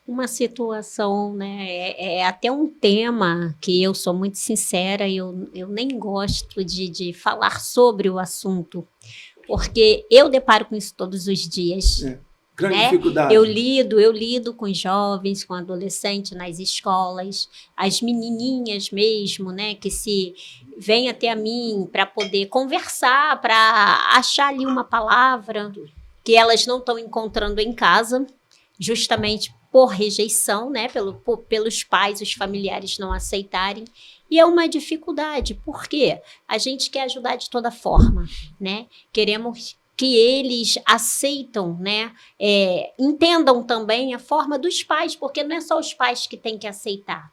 Uma situação, né? É até um tema que eu sou muito sincera, eu nem gosto de falar sobre o assunto, porque eu deparo com isso todos os dias. Grande né? dificuldade. Eu lido com jovens, com adolescentes nas escolas, as menininhas mesmo, né, que se vêm até a mim para poder conversar, para achar ali uma palavra que elas não estão encontrando em casa, justamente por rejeição, né, pelos pais, os familiares não aceitarem. E é uma dificuldade, porque a gente quer ajudar de toda forma, né? Queremos que eles aceitam, né? Entendam também a forma dos pais, porque não é só os pais que têm que aceitar.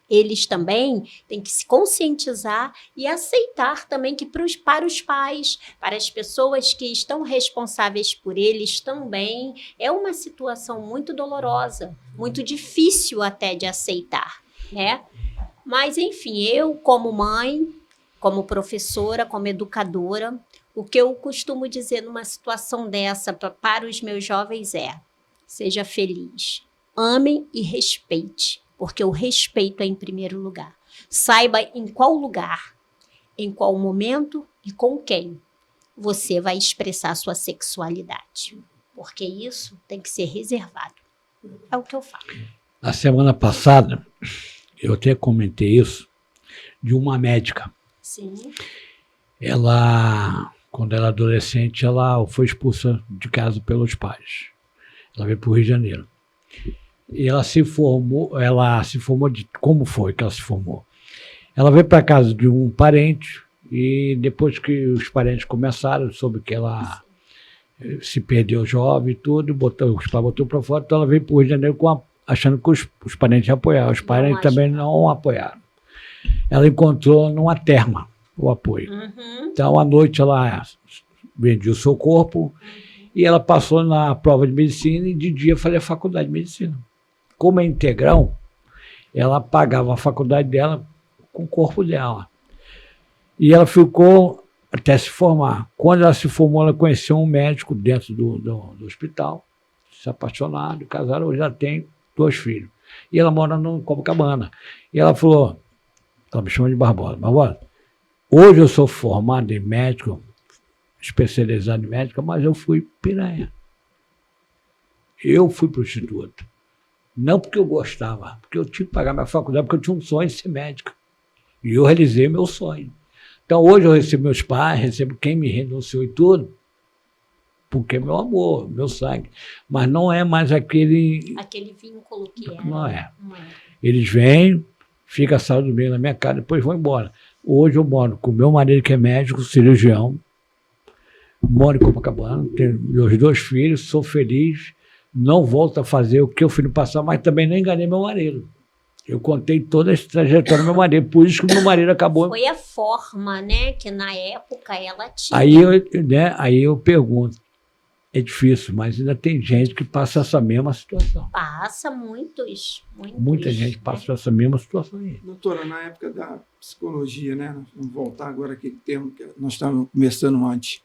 Eles também têm que se conscientizar e aceitar também que para os pais, para as pessoas que estão responsáveis por eles também, é uma situação muito dolorosa, muito difícil até de aceitar, né? Mas, enfim, eu como mãe, como professora, como educadora, o que eu costumo dizer numa situação dessa para os meus jovens é: seja feliz, amem e respeite, porque o respeito é em primeiro lugar. Saiba em qual lugar, em qual momento e com quem você vai expressar sua sexualidade, porque isso tem que ser reservado. É o que eu falo. Na semana passada, eu até comentei isso, de uma médica. Sim. Ela, quando ela era adolescente, ela foi expulsa de casa pelos pais. Ela veio para o Rio de Janeiro. E ela se formou de... Como foi que ela se formou? Ela veio para casa de um parente e depois que os parentes começaram, soube que ela se perdeu jovem e tudo, os pais botou para fora, então ela veio para o Rio de Janeiro achando que os parentes iam apoiar. Os parentes também não apoiaram. Ela encontrou numa terma o apoio. Uhum. Então, à noite, ela vendia o seu corpo e ela passou na prova de medicina e de dia fazia a faculdade de medicina. Como é integral, ela pagava a faculdade dela com o corpo dela. E ela ficou até se formar. Quando ela se formou, ela conheceu um médico dentro do hospital, se apaixonaram, casaram, hoje já tem 2 filhos. E ela mora no Copacabana. E ela falou, ela me chama de Barbosa, Barbosa, hoje eu sou formado em médico, especializado em médica, mas eu fui piranha. Eu fui prostituta. Não porque eu gostava, porque eu tinha que pagar minha faculdade, porque eu tinha um sonho de ser médica. E eu realizei meu sonho. Então hoje eu recebo meus pais, recebo quem me renunciou e tudo, porque é meu amor, meu sangue. Mas não é mais aquele vínculo que era. Não é. Eles vêm, fica a saúde bem na minha casa, depois vão embora. Hoje eu moro com meu marido, que é médico, cirurgião, moro em Copacabana, tenho meus 2 filhos, sou feliz, não volto a fazer o que eu fiz no passado, mas também não enganei meu marido. Eu contei toda essa trajetória do meu marido, por isso que meu marido acabou. Foi a forma, né, que na época ela tinha. Aí eu pergunto, é difícil, mas ainda tem gente que passa essa mesma situação. Passa, muitos. Muita gente passa essa mesma situação aí. Doutora, na época da psicologia, né? Vamos voltar agora àquele termo que nós estávamos conversando antes.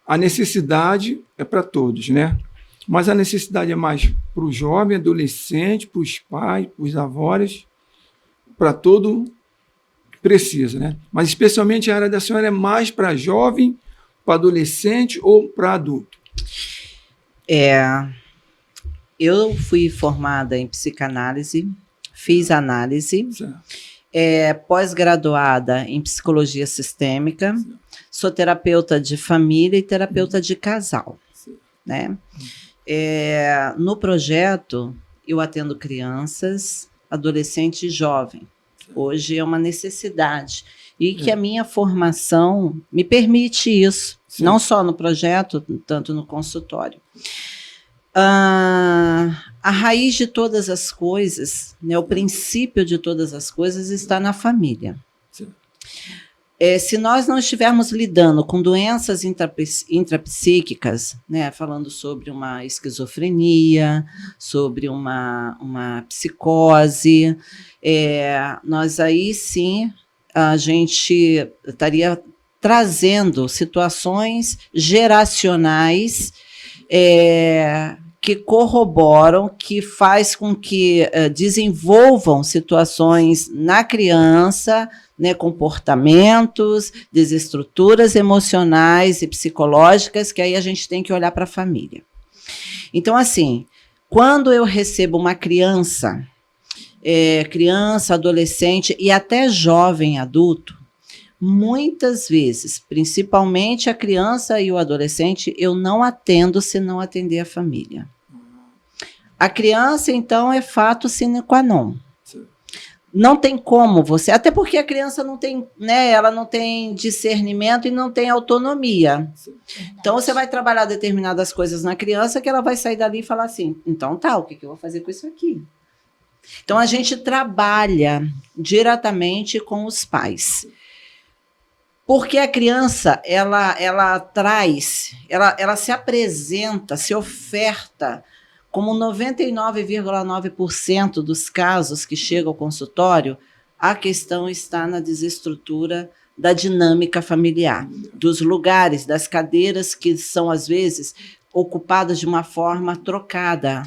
A necessidade é para todos, né? Mas a necessidade é mais para o jovem, adolescente, para os pais, para os avós, para todo que precisa, né? Mas especialmente a área da senhora é mais para jovem, para adolescente ou para adulto? Eu fui formada em psicanálise, fiz análise, pós-graduada em psicologia sistêmica, sou terapeuta de família e terapeuta de casal, né? No projeto, eu atendo crianças, adolescente e jovem. Hoje é uma necessidade. E que a minha formação me permite isso. Sim. Não só no projeto, tanto no consultório. A raiz de todas as coisas, né, o princípio de todas as coisas está na família. Se nós não estivermos lidando com doenças intrapsíquicas, né, falando sobre uma esquizofrenia, sobre uma psicose, nós aí sim a gente estaria trazendo situações geracionais que corroboram, que faz com que desenvolvam situações na criança, né, comportamentos, desestruturas emocionais e psicológicas, que aí a gente tem que olhar para a família. Então, assim, quando eu recebo uma criança, adolescente e até jovem adulto, muitas vezes, principalmente a criança e o adolescente, eu não atendo se não atender a família. A criança, então, é fato sine qua non. Não tem como você, até porque a criança não tem, né, ela não tem discernimento e não tem autonomia. Então, você vai trabalhar determinadas coisas na criança que ela vai sair dali e falar assim, então tá, o que eu vou fazer com isso aqui? Então, a gente trabalha diretamente com os pais. Porque a criança, ela se apresenta, se oferta, como 99,9% dos casos que chegam ao consultório, a questão está na desestrutura da dinâmica familiar, dos lugares, das cadeiras que são, às vezes, ocupadas de uma forma trocada.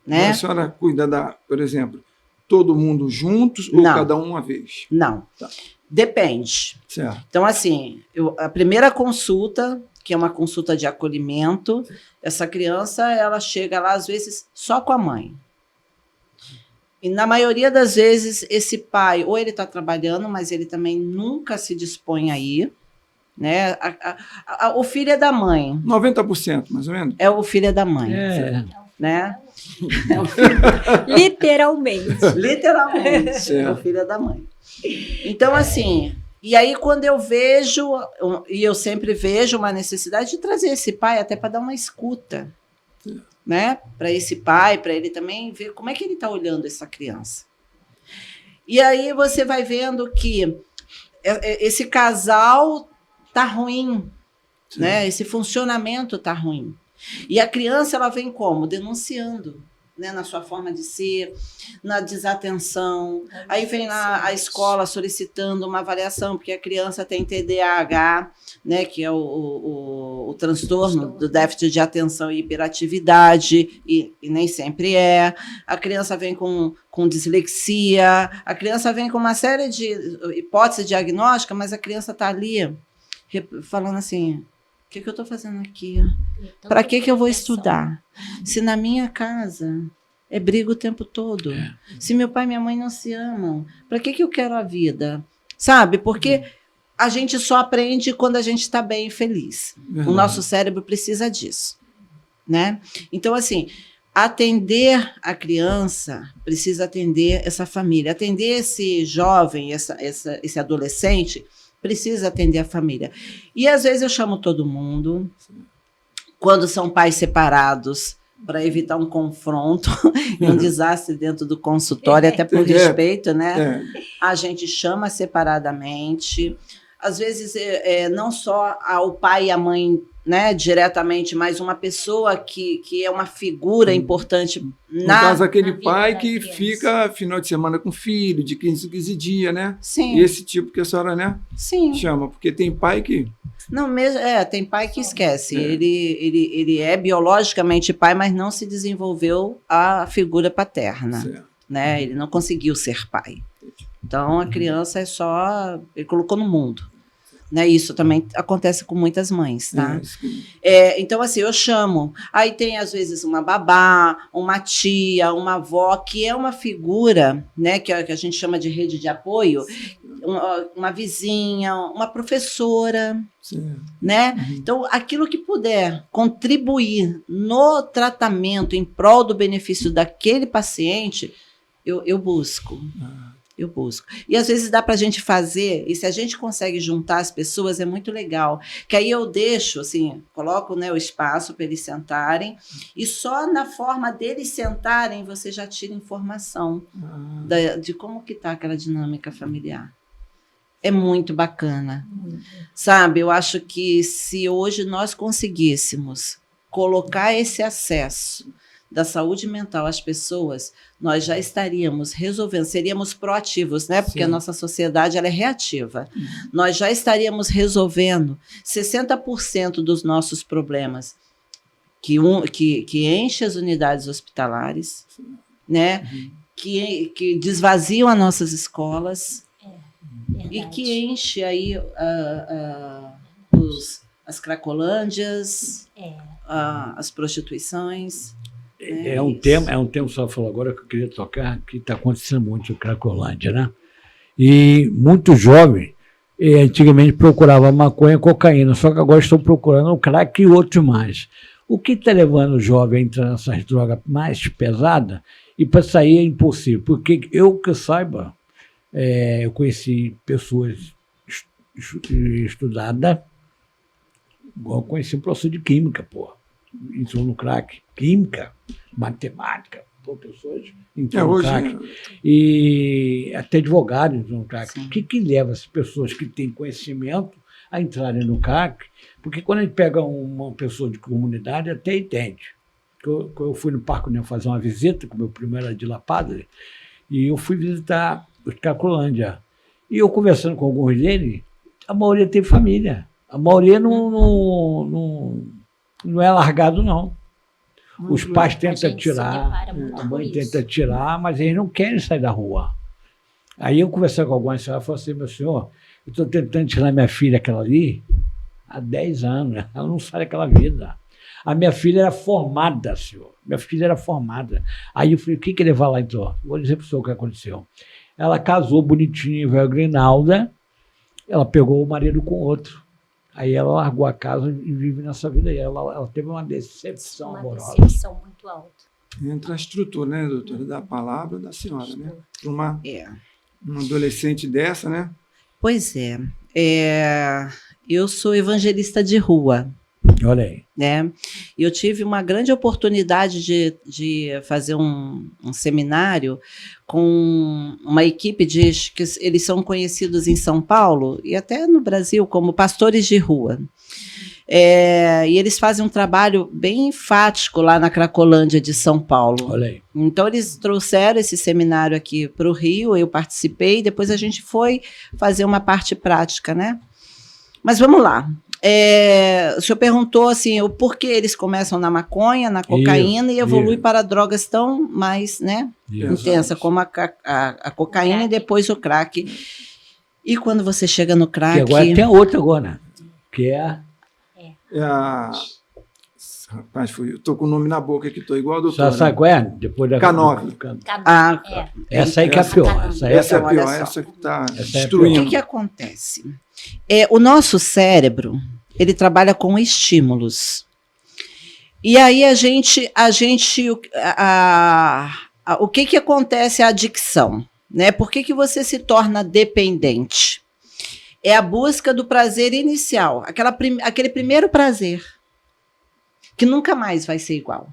Né? A senhora cuida por exemplo, todo mundo juntos ou cada um uma vez? Não. Tá. Depende. Certo. Então, assim, a primeira consulta, que é uma consulta de acolhimento, essa criança, ela chega lá, às vezes, só com a mãe. E, na maioria das vezes, esse pai, ou ele está trabalhando, mas ele também nunca se dispõe a ir, né? O filho é da mãe. 90%, mais ou menos? É o filho é da mãe. Né? Literalmente. Literalmente. É o filho é da mãe. Então, assim... E aí, quando eu vejo, e eu sempre vejo uma necessidade de trazer esse pai até para dar uma escuta, né? Para esse pai, para ele também ver como é que ele está olhando essa criança. E aí você vai vendo que esse casal está ruim, né? Esse funcionamento está ruim. E a criança, ela vem como? Denunciando. Né, na sua forma de ser, na desatenção. Aí vem a escola solicitando uma avaliação, porque a criança tem TDAH, né, que é o transtorno do déficit de atenção e hiperatividade, e nem sempre é. A criança vem com dislexia, a criança vem com uma série de hipóteses diagnósticas, mas a criança está ali falando assim... O que eu estou fazendo aqui? Para que eu vou estudar? Se na minha casa é briga o tempo todo. Se meu pai e minha mãe não se amam, para que eu quero a vida? Sabe? Porque a gente só aprende quando a gente está bem e feliz. O nosso cérebro precisa disso. Né? Então, assim, atender a criança precisa atender essa família. Atender esse jovem, esse adolescente... precisa atender a família. E, às vezes, eu chamo todo mundo, quando são pais separados, para evitar um confronto, um desastre dentro do consultório, até por respeito, né? A gente chama separadamente. Às vezes, não só o pai e a mãe, né, diretamente, mas uma pessoa que é uma figura importante no caso, aquele pai que fica final de semana com o filho, de 15 em 15 dias, né? Sim. E esse tipo que a senhora, né? Sim. Chama, porque tem pai que... Não, mesmo, tem pai que esquece. Ele é biologicamente pai, mas não se desenvolveu a figura paterna. Né? Ele não conseguiu ser pai. Então, a criança ele colocou no mundo. Né, isso também acontece com muitas mães, tá? Então, assim, eu chamo. Aí tem, às vezes, uma babá, uma tia, uma avó, que é uma figura, né, que a gente chama de rede de apoio, uma vizinha, uma professora, né? Então, aquilo que puder contribuir no tratamento em prol do benefício daquele paciente, eu busco. Eu busco. E às vezes dá para a gente fazer, e se a gente consegue juntar as pessoas, é muito legal. Que aí eu deixo, assim, coloco, né, o espaço para eles sentarem, e só na forma deles sentarem você já tira informação de como que está aquela dinâmica familiar. É muito bacana. Sabe, eu acho que se hoje nós conseguíssemos colocar esse acesso da saúde mental às pessoas, nós já estaríamos resolvendo, seríamos proativos, né? Porque a nossa sociedade ela é reativa. Nós já estaríamos resolvendo 60% dos nossos problemas que enche as unidades hospitalares, né? Que desvaziam as nossas escolas e que enche aí as cracolândias, as prostituições. É um tema, só falou agora que eu queria tocar, que está acontecendo muito em Cracolândia, né? E muito jovem, antigamente procurava maconha e cocaína, só que agora estão procurando o crack e outros mais. O que está levando o jovem a entrar nessas drogas mais pesadas e para sair é impossível? Porque eu que saiba, eu conheci pessoas estudadas, igual eu conheci um professor de química, porra. Entrou no crack, química, matemática, professores entrou no crack. E até advogados entrou no crack. Sim. O que leva as pessoas que têm conhecimento a entrarem no crack? Porque quando a gente pega uma pessoa de comunidade, até entende. Eu fui no Parque União fazer uma visita, com o meu primeiro era de La Padre, e eu fui visitar os Cracolândia. E eu conversando com alguns deles, a maioria tem família. A maioria não é largado, não. Os pais tentam tirar, a mãe tenta tirar, mas eles não querem sair da rua. Aí eu conversei com algumas senhoras e falei assim, meu senhor, eu estou tentando tirar minha filha aquela ali há 10 anos, ela não sai daquela vida. A minha filha era formada, senhor. Minha filha era formada. Aí eu falei, o que levar lá então? Vou dizer para o senhor o que aconteceu. Ela casou bonitinho, veio a Grinalda, ela pegou o marido com outro. Aí ela largou a casa e vive nessa vida aí. Ela teve uma decepção amorosa. Uma decepção muito alta. Entra a estrutura, né, doutora, da palavra da senhora, né? Uma adolescente dessa, né? Pois é. Eu sou evangelista de rua. Olha aí. Né? Eu tive uma grande oportunidade de fazer um seminário com uma equipe que eles são conhecidos em São Paulo e até no Brasil como pastores de rua. E eles fazem um trabalho bem enfático lá na Cracolândia de São Paulo. Olha aí. Então, eles trouxeram esse seminário aqui para o Rio, eu participei, depois a gente foi fazer uma parte prática, né? Mas vamos lá. O senhor perguntou assim, o porquê eles começam na maconha, na cocaína e evoluem para drogas tão mais, né, intensas, como a cocaína e depois o crack. E quando você chega no crack... E agora tem a outra agora, que é a... Rapaz, eu tô com o nome na boca aqui, tô igual a doutora. Sabe qual é? Depois da K9. Essa aí que é a pior. Essa é a pior, essa que está destruindo. O que acontece? O nosso cérebro, ele trabalha com estímulos. E aí o que acontece a adicção? Né? Por que você se torna dependente? É a busca do prazer inicial, aquele primeiro prazer, que nunca mais vai ser igual.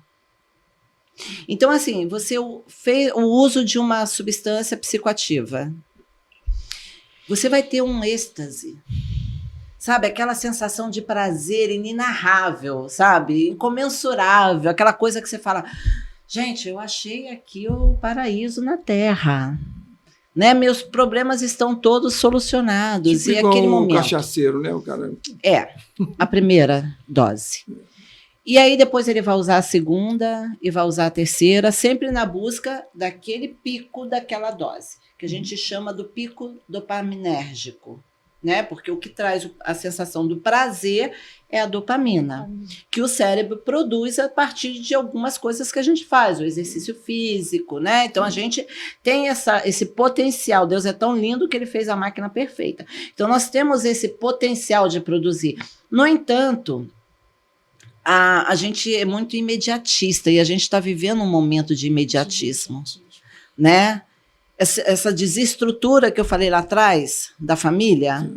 Então, assim, você fez o uso de uma substância psicoativa. Você vai ter um êxtase, sabe? Aquela sensação de prazer inenarrável, sabe? Incomensurável, aquela coisa que você fala, gente, eu achei aqui o paraíso na Terra. Né? Meus problemas estão todos solucionados. Tipo e aquele momento. O cachaceiro, né? O cara... a primeira dose. E aí depois ele vai usar a segunda e vai usar a terceira, sempre na busca daquele pico daquela dose, que a gente chama do pico dopaminérgico, né? Porque o que traz a sensação do prazer é a dopamina, que o cérebro produz a partir de algumas coisas que a gente faz, o exercício físico, né? Então a gente tem esse potencial. Deus é tão lindo que ele fez a máquina perfeita. Então nós temos esse potencial de produzir. No entanto, a gente é muito imediatista e a gente está vivendo um momento de imediatismo, né? Essa desestrutura que eu falei lá atrás da família,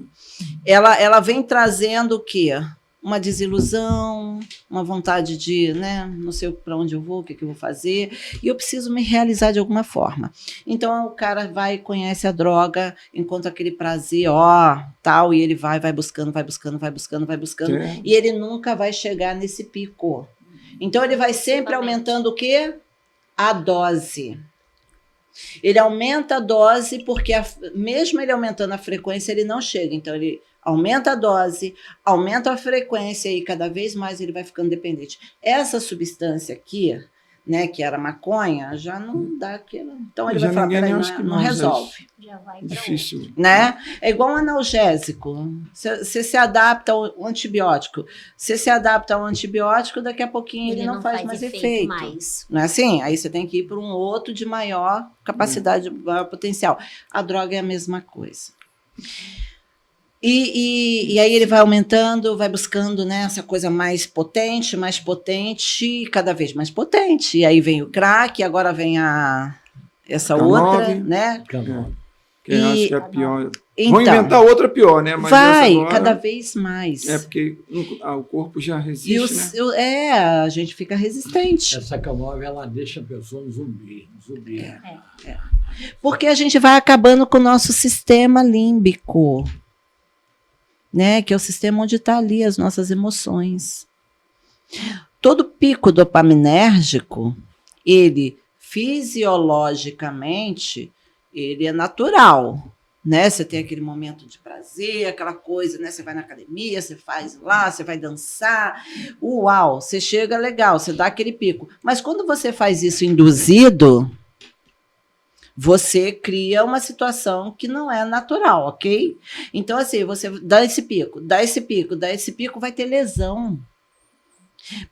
ela vem trazendo o quê? Uma desilusão, uma vontade de, né, não sei para onde eu vou, o que eu vou fazer, e eu preciso me realizar de alguma forma. Então o cara vai e conhece a droga, encontra aquele prazer, tal, e ele vai buscando, e ele nunca vai chegar nesse pico. Então ele vai sempre aumentando o quê? A dose. Ele aumenta a dose porque, mesmo ele aumentando a frequência, ele não chega. Então ele aumenta a dose, aumenta a frequência e cada vez mais ele vai ficando dependente. Essa substância aqui né, que era maconha, já não dá aquilo. Então ele Já vai falar, ninguém peraí, nem acha que não não, resolve. Já vai pra Difícil. Né? É igual um analgésico. Você se adapta ao antibiótico. Você se adapta ao antibiótico, daqui a pouquinho ele não faz mais efeito. mais. Não é assim? Aí você tem que ir para um outro de maior capacidade, maior potencial. A droga é a mesma coisa. E aí ele vai aumentando, vai buscando, né, essa coisa mais potente, cada vez mais potente. E aí vem o crack, agora vem essa K9, outra, né? Que eu acho que é a pior. Então, Vão inventar outra pior, né? Mas vai, essa agora, cada vez mais. É porque o corpo já E resiste, né? a gente fica resistente. Essa K9, ela deixa a pessoa no zumbi. Porque a gente vai acabando com o nosso sistema límbico, né? Que é o sistema onde está ali as nossas emoções. Todo pico dopaminérgico, ele fisiologicamente, ele é natural, né? Você tem aquele momento de prazer, aquela coisa, né? Você vai na academia, você faz lá, você vai dançar, uau, você chega legal, você dá aquele pico. Mas quando você faz isso induzido, você cria uma situação que não é natural, ok? Então, assim, você dá esse pico, vai ter lesão.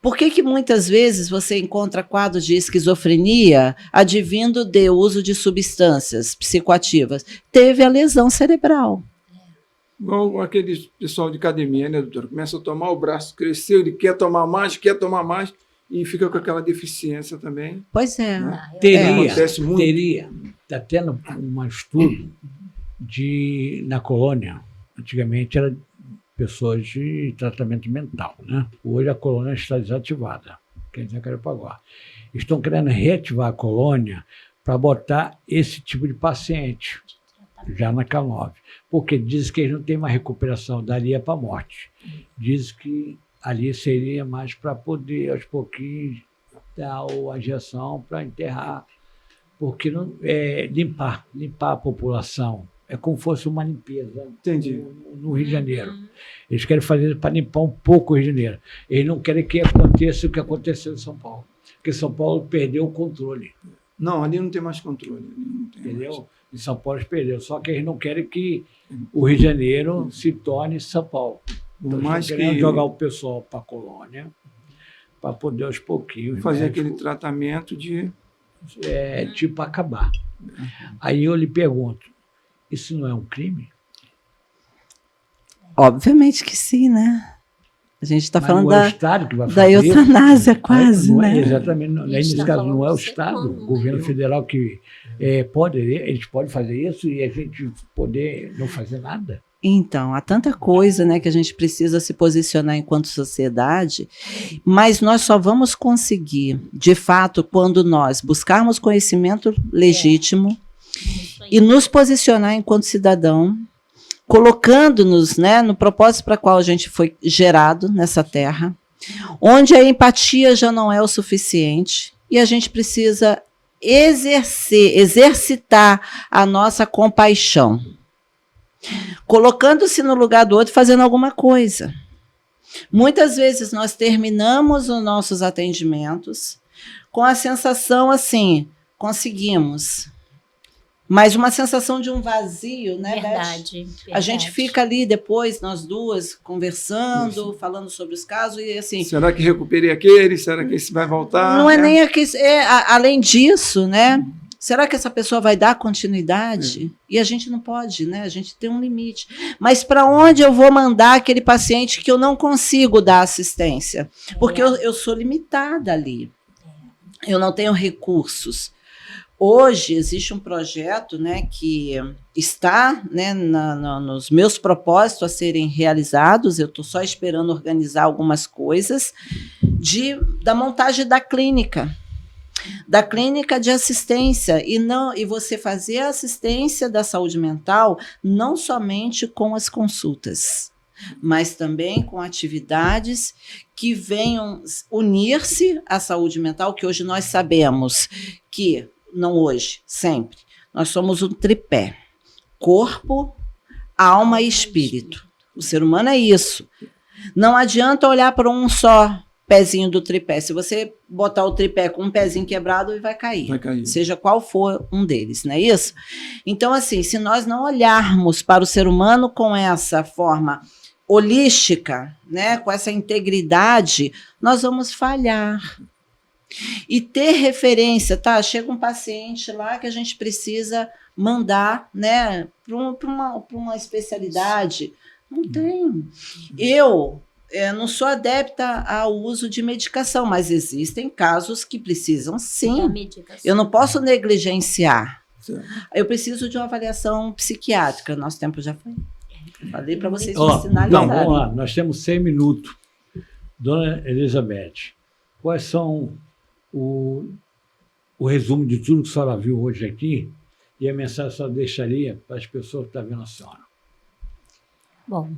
Por que muitas vezes você encontra quadros de esquizofrenia advindo de uso de substâncias psicoativas? Teve a lesão cerebral. Igual aquele pessoal de academia, né, doutor? Começa a tomar, o braço cresceu, ele quer tomar mais, e fica com aquela deficiência também. Pois é. Né? Acontece muito. Está tendo um estudo na colônia. Antigamente era pessoas de tratamento mental, né? Hoje a colônia está desativada, quer dizer, Jacarepaguá. Estão querendo reativar a colônia para botar esse tipo de paciente já na K9, porque diz que eles não têm mais recuperação, daria para a morte. Diz que ali seria mais para poder, aos pouquinhos, dar a injeção para enterrar, porque não, limpar a população. É como se fosse uma limpeza. Entendi. No Rio de Janeiro. Eles querem fazer para limpar um pouco o Rio de Janeiro. Eles não querem que aconteça o que aconteceu em São Paulo. Porque São Paulo perdeu o controle. Não, ali não tem mais controle. Entendeu? Em São Paulo eles perderam. Só que eles não querem que o Rio de Janeiro se torne São Paulo. Então, eles estão querendo jogar o pessoal para a colônia, para poder aos pouquinhos fazer aquele tratamento de tipo acabar. Aí eu lhe pergunto, isso não é um crime? Obviamente que sim, né? A gente está falando não é o Estado que vai fazer, da eutanásia, quase, não é, né? Exatamente. Nesse caso, não é o Estado, o governo federal que eles podem fazer isso e a gente poder não fazer nada. Então, há tanta coisa, né, que a gente precisa se posicionar enquanto sociedade, mas nós só vamos conseguir, de fato, quando nós buscarmos conhecimento legítimo e nos posicionar enquanto cidadão, colocando-nos, né, no propósito para qual a gente foi gerado nessa terra, onde a empatia já não é o suficiente e a gente precisa exercitar a nossa compaixão, colocando-se no lugar do outro, fazendo alguma coisa. Muitas vezes nós terminamos os nossos atendimentos com a sensação assim, conseguimos, mas uma sensação de um vazio, né, Verdade. A gente fica ali depois, nós duas, conversando, falando sobre os casos e assim... Será que recuperei aquele? Será que esse vai voltar? Não é nem aqui, além disso, né? Será que essa pessoa vai dar continuidade? E a gente não pode, né? A gente tem um limite. Mas para onde eu vou mandar aquele paciente que eu não consigo dar assistência? Porque eu sou limitada ali. Eu não tenho recursos. Hoje existe um projeto, né, que está, né, nos meus propósitos a serem realizados. Eu estou só esperando organizar algumas coisas da montagem da clínica de assistência e você fazer a assistência da saúde mental não somente com as consultas, mas também com atividades que venham unir-se à saúde mental, que hoje nós sabemos que, não hoje, sempre, nós somos um tripé: corpo, alma e espírito. O ser humano é isso. Não adianta olhar para um só pezinho do tripé. Se você botar o tripé com um pezinho quebrado, ele vai cair. Vai cair. Seja qual for um deles, não é isso? Então, assim, se nós não olharmos para o ser humano com essa forma holística, né, com essa integridade, nós vamos falhar. E ter referência, tá? Chega um paciente lá que a gente precisa mandar, né, para uma especialidade. Não tem. Eu não sou adepta ao uso de medicação, mas existem casos que precisam, sim. Eu não posso negligenciar. Certo. Eu preciso de uma avaliação psiquiátrica. Nosso tempo já foi. Falei para vocês Ó, sinalizarem. então, vamos lá, nós temos 100 minutos. Dona Elizabeth, quais são o resumo de tudo que a senhora viu hoje aqui e a mensagem que a senhora deixaria para as pessoas que estão vendo a senhora? Bom,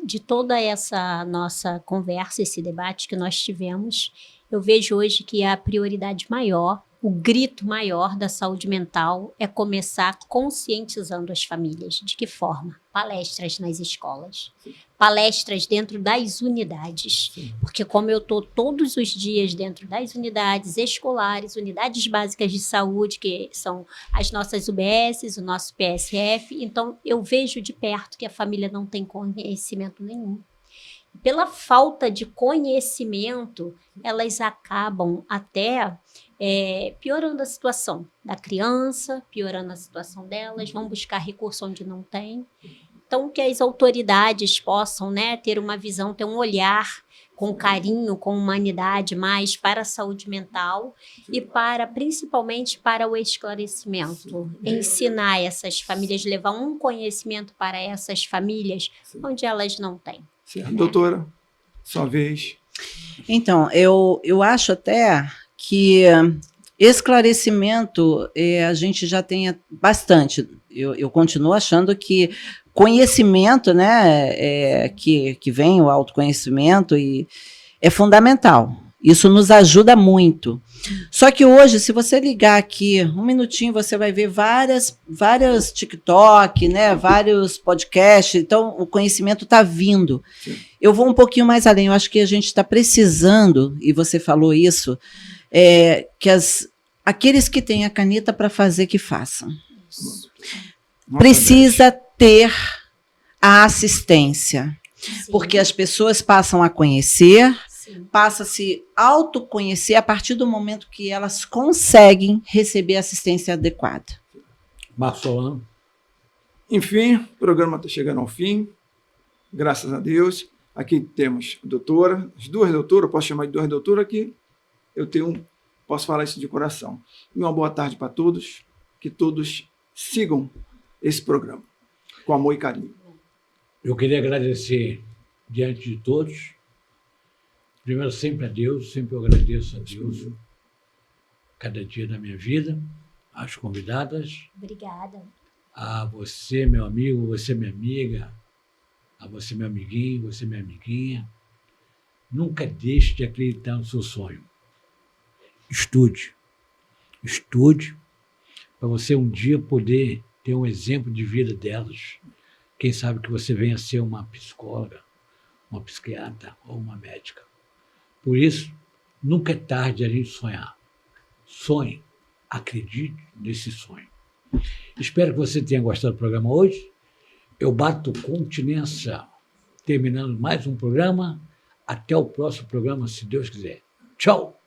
de toda essa nossa conversa, esse debate que nós tivemos, eu vejo hoje que a prioridade maior, o grito maior da saúde mental é começar conscientizando as famílias. De que forma? Palestras nas escolas, palestras dentro das unidades. Porque como eu estou todos os dias dentro das unidades escolares, unidades básicas de saúde, que são as nossas UBSs, o nosso PSF, então eu vejo de perto que a família não tem conhecimento nenhum. Pela falta de conhecimento, elas acabam até piorando a situação da criança, piorando a situação delas, vão buscar recurso onde não tem. Então, que as autoridades possam, né, ter uma visão, ter um olhar com carinho, com humanidade mais para a saúde mental e principalmente para o esclarecimento. Ensinar essas famílias, levar um conhecimento para essas famílias onde elas não têm. Certo. Doutora, sua vez. Então, eu acho até que esclarecimento a gente já tem bastante. Eu continuo achando que conhecimento, né, que vem o autoconhecimento, é fundamental. Isso nos ajuda muito. Só que hoje, se você ligar aqui, um minutinho, você vai ver várias TikTok, né, vários podcasts. Então, o conhecimento está vindo. Sim. Eu vou um pouquinho mais além. Eu acho que a gente está precisando, e você falou isso, que aqueles que têm a caneta para fazer, que façam. Precisa ter a assistência, Sim. porque as pessoas passam a conhecer, Sim. passa a se autoconhecer a partir do momento que elas conseguem receber assistência adequada. Marcolano. Enfim, o programa está chegando ao fim, graças a Deus. Aqui temos a doutora, as duas doutoras, posso chamar de duas doutoras aqui, posso falar isso de coração. E uma boa tarde para todos, que todos sigam esse programa com amor e carinho. Eu queria agradecer diante de todos. Primeiro, sempre a Deus, sempre eu agradeço a Deus cada dia da minha vida, às convidadas. Obrigada. A você, meu amigo, você, minha amiga, a você, meu amiguinho, você, minha amiguinha. Nunca deixe de acreditar no seu sonho. Estude. Estude para você um dia poder ter um exemplo de vida delas. Quem sabe que você venha a ser uma psicóloga, uma psiquiatra ou uma médica. Por isso, nunca é tarde a gente sonhar. Sonhe, acredite nesse sonho. Espero que você tenha gostado do programa hoje. Eu bato continência, terminando mais um programa. Até o próximo programa, se Deus quiser. Tchau!